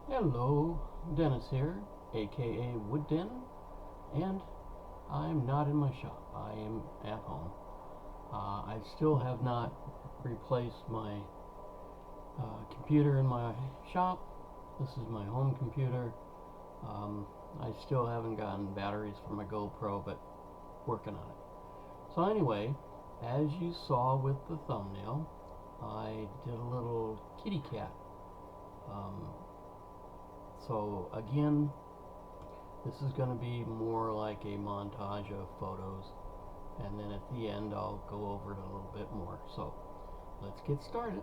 Hello, Dennis here, aka Wood Den, and I'm not in my shop. I am at home. I still have not replaced my computer in my shop. This is my home computer. I still haven't gotten batteries for my GoPro, but working on it. So anyway, as you saw with the thumbnail, I did a little kitty cat. Um, so again, this is going to be more like a montage of photos, and then at the end I'll go over it a little bit more. So let's get started.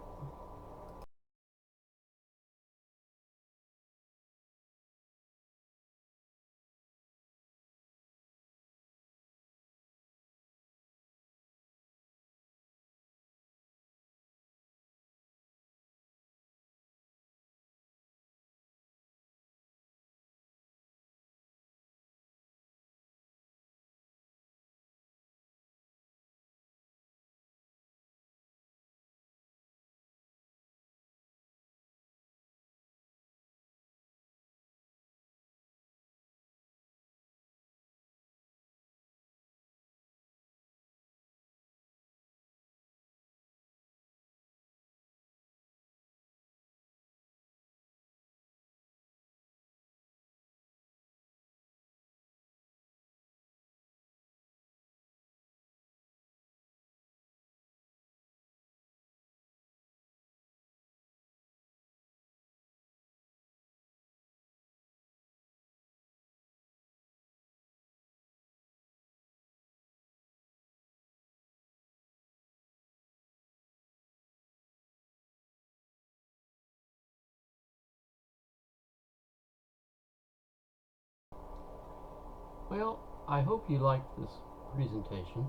Well, I hope you liked this presentation.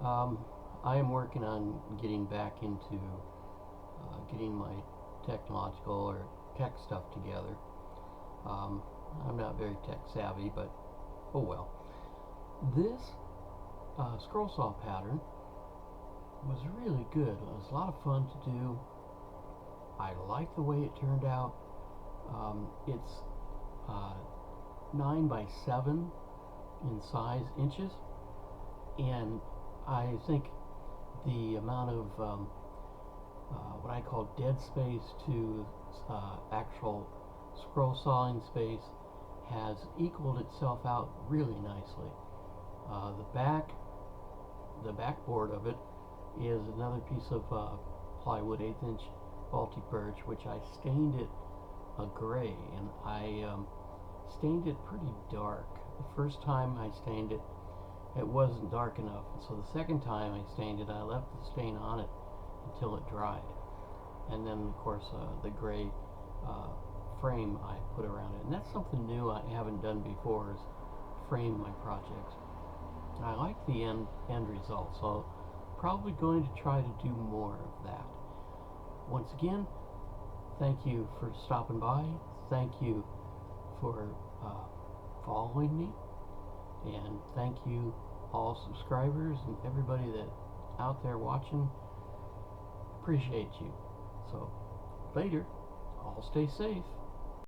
Um, I am working on getting back into getting my technological or tech stuff together. Um, I'm not very tech savvy, but oh well. This scroll saw pattern was really good. It was a lot of fun to do. I like the way it turned out. It's 9 by 7 in size inches, and I think the amount of what I call dead space to actual scroll sawing space has equaled itself out really nicely. The backboard of it is another piece of plywood, 1/8 inch Baltic Birch, which I stained it a gray, and I stained it pretty dark. The first time I stained it, it wasn't dark enough, so the second time I stained it, I left the stain on it until it dried, and then of course the gray uh, frame I put around it, and that's something new I haven't done before, is frame my projects. I like the end result, so probably going to try to do more of that. Once again, thank you for stopping by. Thank you for following me, and thank you all subscribers and everybody that out there watching. Appreciate you. So later, all stay safe.